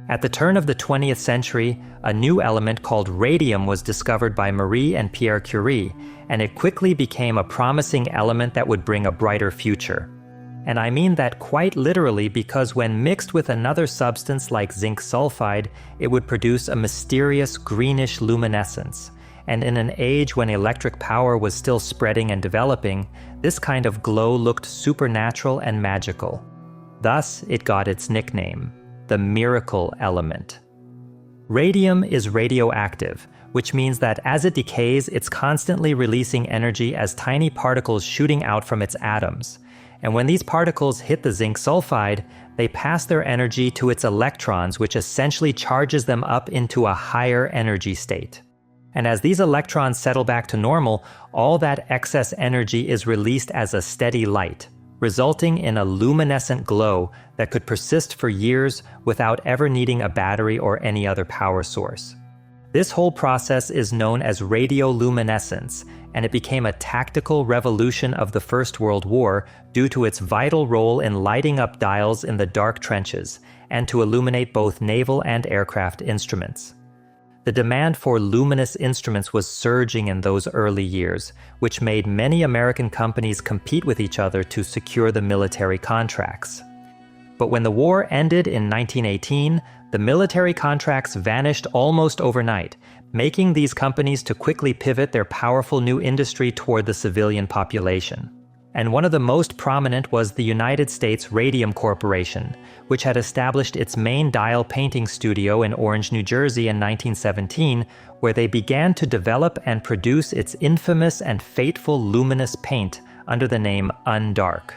At the turn of the 20th century, a new element called radium was discovered by Marie and Pierre Curie, and it quickly became a promising element that would bring a brighter future. And I mean that quite literally, because when mixed with another substance like zinc sulfide, it would produce a mysterious greenish luminescence. And in an age when electric power was still spreading and developing, this kind of glow looked supernatural and magical. Thus, it got its nickname, the miracle element. Radium is radioactive, which means that as it decays, it's constantly releasing energy as tiny particles shooting out from its atoms. And when these particles hit the zinc sulfide, they pass their energy to its electrons, which essentially charges them up into a higher energy state. And as these electrons settle back to normal, all that excess energy is released as a steady light, resulting in a luminescent glow that could persist for years without ever needing a battery or any other power source. This whole process is known as radioluminescence, and it became a tactical revolution of the First World War due to its vital role in lighting up dials in the dark trenches and to illuminate both naval and aircraft instruments. The demand for luminous instruments was surging in those early years, which made many American companies compete with each other to secure the military contracts. But when the war ended in 1918, the military contracts vanished almost overnight, making these companies to quickly pivot their powerful new industry toward the civilian population. And one of the most prominent was the United States Radium Corporation, which had established its main dial painting studio in Orange, New Jersey in 1917, where they began to develop and produce its infamous and fateful luminous paint under the name Undark.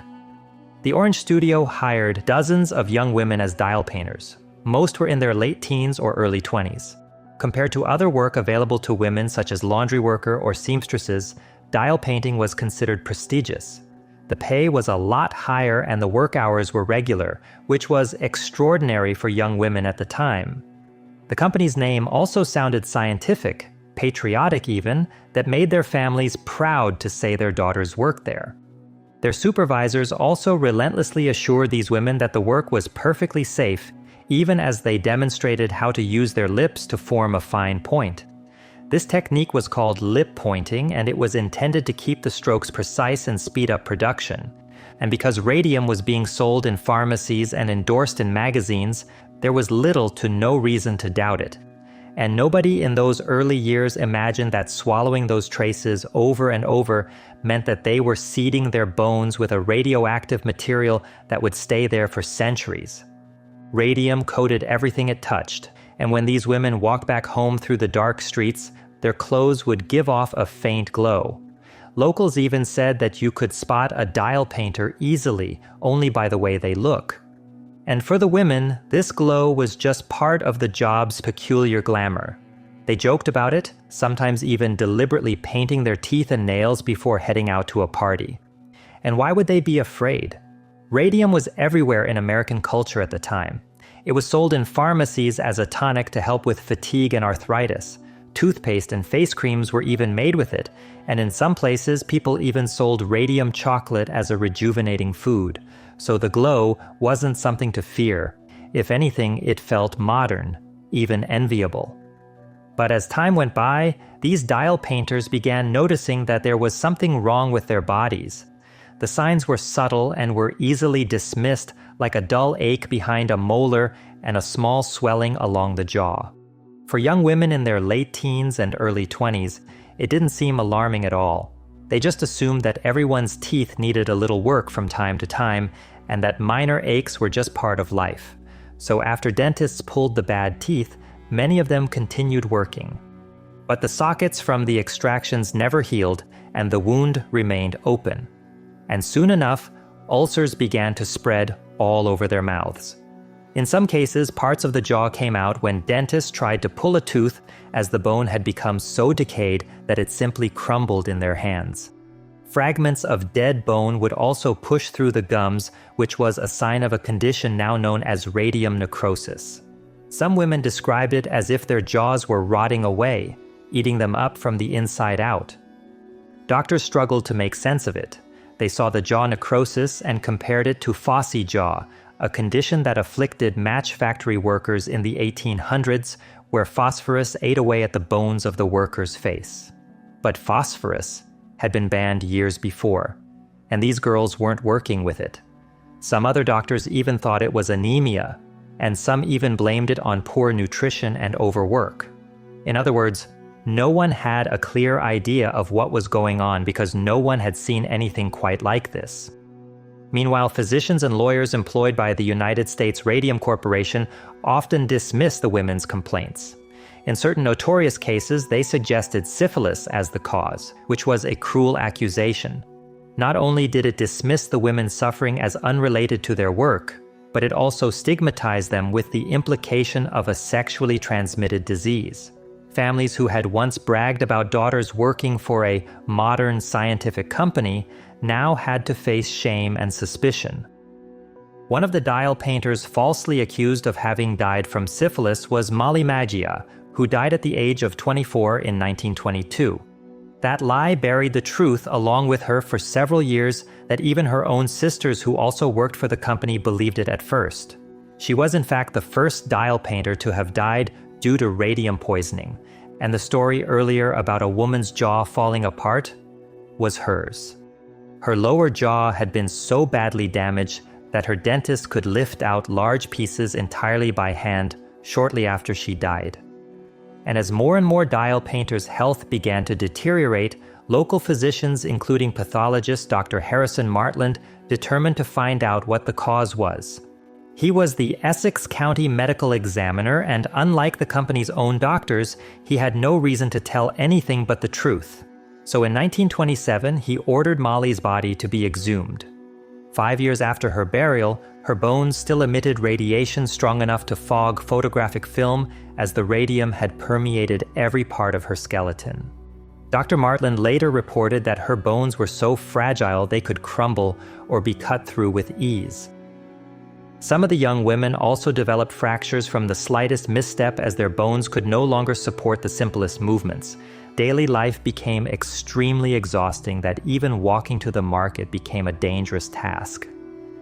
The Orange studio hired dozens of young women as dial painters. Most were in their late teens or early 20s. Compared to other work available to women such as laundry worker or seamstresses, dial painting was considered prestigious. The pay was a lot higher and the work hours were regular, which was extraordinary for young women at the time. The company's name also sounded scientific, patriotic even, that made their families proud to say their daughters worked there. Their supervisors also relentlessly assured these women that the work was perfectly safe, even as they demonstrated how to use their lips to form a fine point. This technique was called lip pointing, and it was intended to keep the strokes precise and speed up production. And because radium was being sold in pharmacies and endorsed in magazines, there was little to no reason to doubt it. And nobody in those early years imagined that swallowing those traces over and over meant that they were seeding their bones with a radioactive material that would stay there for centuries. Radium coated everything it touched, and when these women walked back home through the dark streets, their clothes would give off a faint glow. Locals even said that you could spot a dial painter easily only by the way they look. And for the women, this glow was just part of the job's peculiar glamour. They joked about it, sometimes even deliberately painting their teeth and nails before heading out to a party. And why would they be afraid? Radium was everywhere in American culture at the time. It was sold in pharmacies as a tonic to help with fatigue and arthritis. Toothpaste and face creams were even made with it, and in some places people even sold radium chocolate as a rejuvenating food. So the glow wasn't something to fear. If anything, it felt modern, even enviable. But as time went by, these dial painters began noticing that there was something wrong with their bodies. The signs were subtle and were easily dismissed, like a dull ache behind a molar and a small swelling along the jaw. For young women in their late teens and early 20s, it didn't seem alarming at all. They just assumed that everyone's teeth needed a little work from time to time, and that minor aches were just part of life. So after dentists pulled the bad teeth, many of them continued working. But the sockets from the extractions never healed, and the wound remained open. And soon enough, ulcers began to spread all over their mouths. In some cases, parts of the jaw came out when dentists tried to pull a tooth, as the bone had become so decayed that it simply crumbled in their hands. Fragments of dead bone would also push through the gums, which was a sign of a condition now known as radium necrosis. Some women described it as if their jaws were rotting away, eating them up from the inside out. Doctors struggled to make sense of it. They saw the jaw necrosis and compared it to phossy jaw, a condition that afflicted match factory workers in the 1800s, where phosphorus ate away at the bones of the worker's face. But phosphorus had been banned years before, and these girls weren't working with it. Some other doctors even thought it was anemia, and some even blamed it on poor nutrition and overwork. In other words, no one had a clear idea of what was going on because no one had seen anything quite like this. Meanwhile, physicians and lawyers employed by the United States Radium Corporation often dismissed the women's complaints. In certain notorious cases, they suggested syphilis as the cause, which was a cruel accusation. Not only did it dismiss the women's suffering as unrelated to their work, but it also stigmatized them with the implication of a sexually transmitted disease. Families who had once bragged about daughters working for a modern scientific company now had to face shame and suspicion. One of the dial painters falsely accused of having died from syphilis was Mollie Maggia, who died at the age of 24 in 1922. That lie buried the truth along with her for several years that even her own sisters who also worked for the company believed it at first. She was in fact the first dial painter to have died due to radium poisoning, and the story earlier about a woman's jaw falling apart was hers. Her lower jaw had been so badly damaged that her dentist could lift out large pieces entirely by hand shortly after she died. And as more and more dial painters' health began to deteriorate, local physicians, including pathologist Dr. Harrison Martland, determined to find out what the cause was. He was the Essex County medical examiner, and unlike the company's own doctors, he had no reason to tell anything but the truth. So in 1927, he ordered Mollie's body to be exhumed. 5 years after her burial, her bones still emitted radiation strong enough to fog photographic film, as the radium had permeated every part of her skeleton. Dr. Martland later reported that her bones were so fragile they could crumble or be cut through with ease. Some of the young women also developed fractures from the slightest misstep, as their bones could no longer support the simplest movements. Daily life became extremely exhausting that even walking to the market became a dangerous task.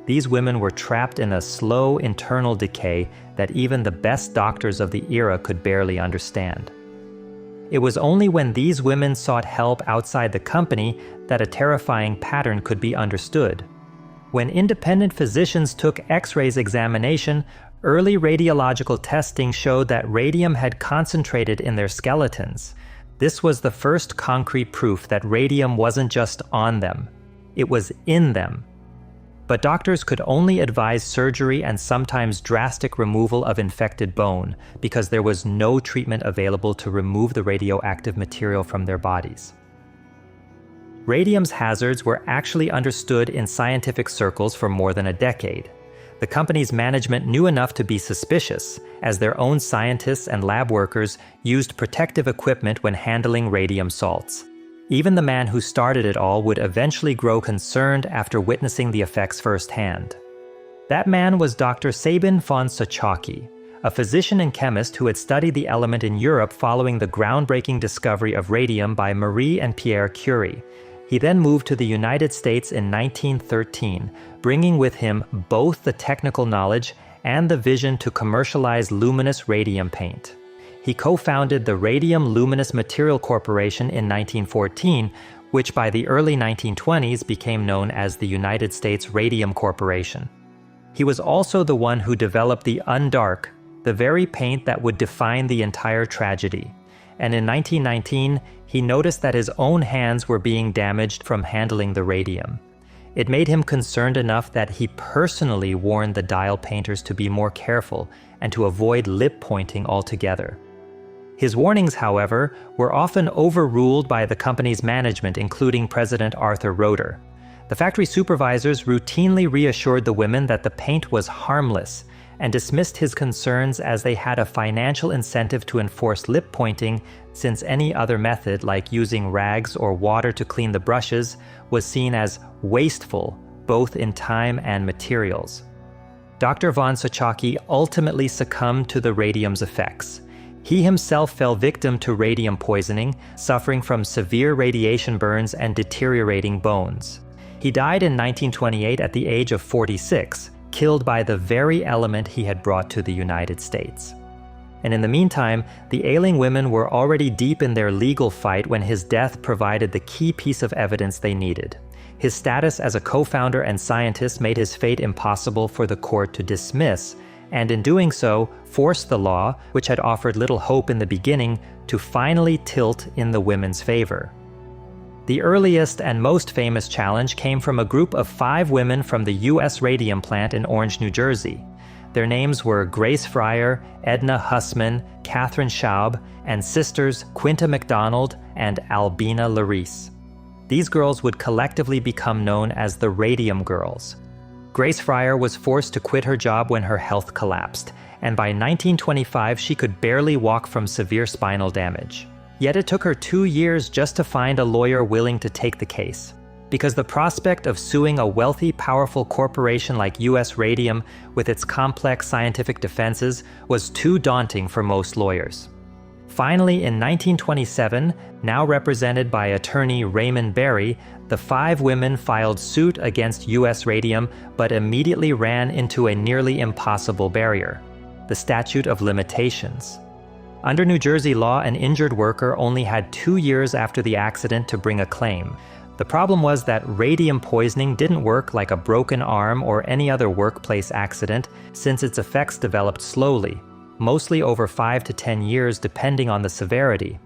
These women were trapped in a slow internal decay that even the best doctors of the era could barely understand. It was only when these women sought help outside the company that a terrifying pattern could be understood. When independent physicians took X-rays examination, early radiological testing showed that radium had concentrated in their skeletons. This was the first concrete proof that radium wasn't just on them, it was in them. But doctors could only advise surgery and sometimes drastic removal of infected bone because there was no treatment available to remove the radioactive material from their bodies. Radium's hazards were actually understood in scientific circles for more than a decade. The company's management knew enough to be suspicious, as their own scientists and lab workers used protective equipment when handling radium salts. Even the man who started it all would eventually grow concerned after witnessing the effects firsthand. That man was Dr. Sabin von Sochoky, a physician and chemist who had studied the element in Europe following the groundbreaking discovery of radium by Marie and Pierre Curie. He then moved to the United States in 1913, bringing with him both the technical knowledge and the vision to commercialize luminous radium paint. He co-founded the Radium Luminous Material Corporation in 1914, which by the early 1920s became known as the United States Radium Corporation. He was also the one who developed the Undark, the very paint that would define the entire tragedy. And in 1919, he noticed that his own hands were being damaged from handling the radium. It made him concerned enough that he personally warned the dial painters to be more careful and to avoid lip pointing altogether. His warnings, however, were often overruled by the company's management, including President Arthur Roeder. The factory supervisors routinely reassured the women that the paint was harmless and dismissed his concerns as they had a financial incentive to enforce lip pointing, since any other method, like using rags or water to clean the brushes, was seen as wasteful, both in time and materials. Dr. von Sochoky ultimately succumbed to the radium's effects. He himself fell victim to radium poisoning, suffering from severe radiation burns and deteriorating bones. He died in 1928 at the age of 46, killed by the very element he had brought to the United States. And in the meantime, the ailing women were already deep in their legal fight when his death provided the key piece of evidence they needed. His status as a co-founder and scientist made his fate impossible for the court to dismiss, and in doing so, forced the law, which had offered little hope in the beginning, to finally tilt in the women's favor. The earliest and most famous challenge came from a group of 5 women from the U.S. Radium plant in Orange, New Jersey. Their names were Grace Fryer, Edna Hussman, Catherine Schaub, and sisters Quinta McDonald and Albina Larice. These girls would collectively become known as the Radium Girls. Grace Fryer was forced to quit her job when her health collapsed, and by 1925 she could barely walk from severe spinal damage. Yet it took her 2 years just to find a lawyer willing to take the case, because the prospect of suing a wealthy, powerful corporation like U.S. Radium with its complex scientific defenses was too daunting for most lawyers. Finally, in 1927, now represented by attorney Raymond, the 5 women filed suit against U.S. Radium but immediately ran into a nearly impossible barrier: the statute of limitations. Under New Jersey law, an injured worker only had 2 years after the accident to bring a claim. The problem was that radium poisoning didn't work like a broken arm or any other workplace accident, since its effects developed slowly, mostly over 5 to 10 years depending on the severity.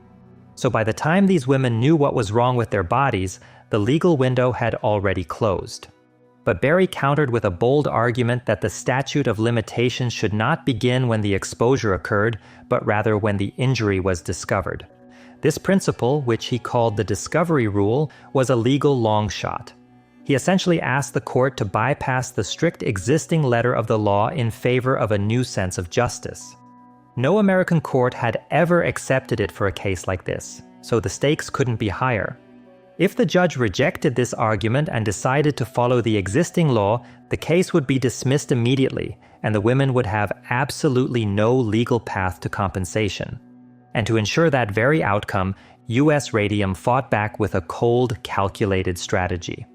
So by the time these women knew what was wrong with their bodies, the legal window had already closed. But Barry countered with a bold argument that the statute of limitations should not begin when the exposure occurred, but rather when the injury was discovered. This principle, which he called the discovery rule, was a legal long shot. He essentially asked the court to bypass the strict existing letter of the law in favor of a new sense of justice. No American court had ever accepted it for a case like this, so the stakes couldn't be higher. If the judge rejected this argument and decided to follow the existing law, the case would be dismissed immediately, and the women would have absolutely no legal path to compensation. And to ensure that very outcome, U.S. Radium fought back with a cold, calculated strategy.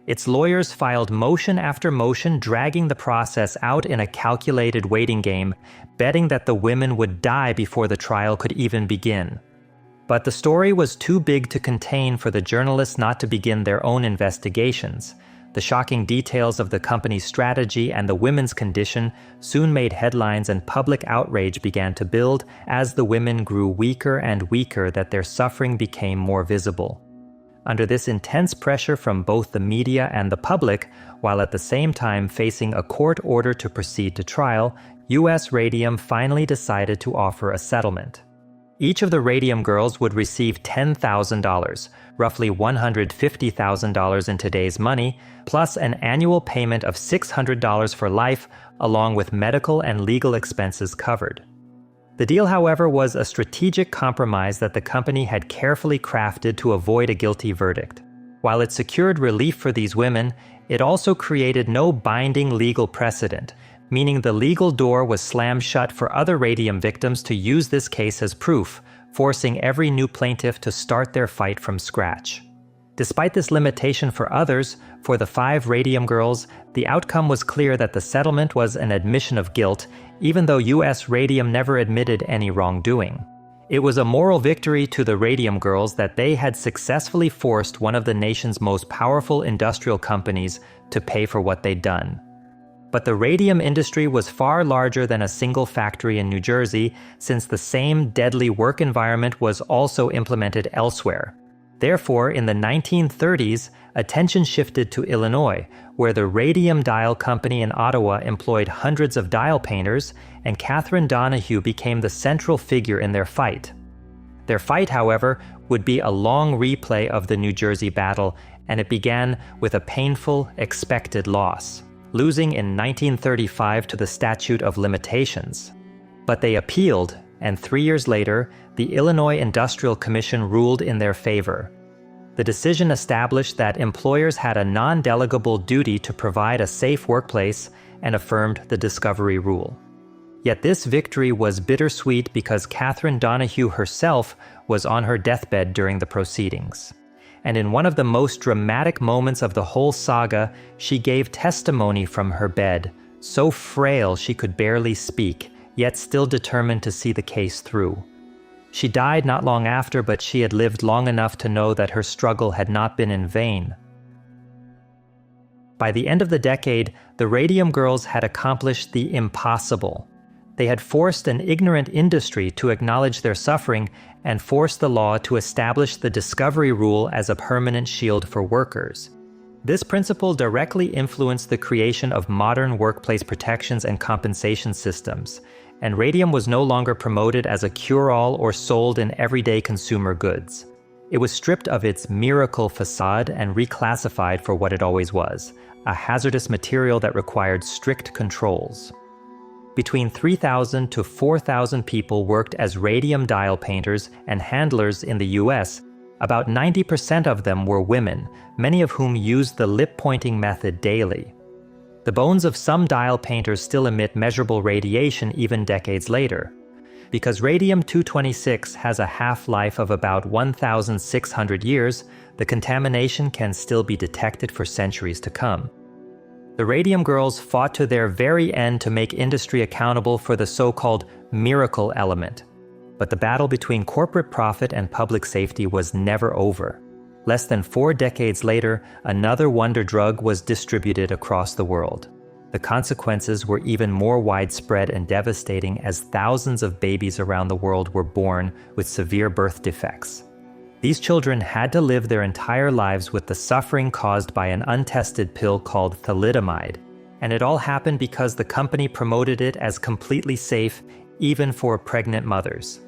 Its lawyers filed motion after motion, dragging the process out in a calculated waiting game, betting that the women would die before the trial could even begin. But the story was too big to contain for the journalists not to begin their own investigations. The shocking details of the company's strategy and the women's condition soon made headlines, and public outrage began to build as the women grew weaker and weaker, that their suffering became more visible. Under this intense pressure from both the media and the public, while at the same time facing a court order to proceed to trial, U.S. Radium finally decided to offer a settlement. Each of the Radium Girls would receive $10,000, roughly $150,000 in today's money, plus an annual payment of $600 for life, along with medical and legal expenses covered. The deal, however, was a strategic compromise that the company had carefully crafted to avoid a guilty verdict. While it secured relief for these women, it also created no binding legal precedent, meaning the legal door was slammed shut for other radium victims to use this case as proof, forcing every new plaintiff to start their fight from scratch. Despite this limitation for others, for the 5 Radium Girls, the outcome was clear that the settlement was an admission of guilt, even though U.S. Radium never admitted any wrongdoing. It was a moral victory to the Radium Girls that they had successfully forced one of the nation's most powerful industrial companies to pay for what they'd done. But the radium industry was far larger than a single factory in New Jersey, since the same deadly work environment was also implemented elsewhere. Therefore, in the 1930s, attention shifted to Illinois, where the Radium Dial Company in Ottawa employed hundreds of dial painters, and Catherine Donohue became the central figure in their fight. Their fight, however, would be a long replay of the New Jersey battle, and it began with a painful, expected loss, losing in 1935 to the statute of limitations. But they appealed, and 3 years later, the Illinois Industrial Commission ruled in their favor. The decision established that employers had a non-delegable duty to provide a safe workplace and affirmed the discovery rule. Yet this victory was bittersweet because Catherine Donohue herself was on her deathbed during the proceedings. And in one of the most dramatic moments of the whole saga, she gave testimony from her bed, so frail she could barely speak, yet still determined to see the case through. She died not long after, but she had lived long enough to know that her struggle had not been in vain. By the end of the decade, the Radium Girls had accomplished the impossible. They had forced an ignorant industry to acknowledge their suffering and forced the law to establish the discovery rule as a permanent shield for workers. This principle directly influenced the creation of modern workplace protections and compensation systems, and radium was no longer promoted as a cure-all or sold in everyday consumer goods. It was stripped of its miracle facade and reclassified for what it always was, a hazardous material that required strict controls. Between 3,000 to 4,000 people worked as radium dial painters and handlers in the US. About 90% of them were women, many of whom used the lip-pointing method daily. The bones of some dial painters still emit measurable radiation even decades later. Because radium-226 has a half-life of about 1,600 years, the contamination can still be detected for centuries to come. The Radium Girls fought to their very end to make industry accountable for the so-called miracle element. But the battle between corporate profit and public safety was never over. Less than 4 decades later, another wonder drug was distributed across the world. The consequences were even more widespread and devastating as thousands of babies around the world were born with severe birth defects. These children had to live their entire lives with the suffering caused by an untested pill called thalidomide, and it all happened because the company promoted it as completely safe, even for pregnant mothers.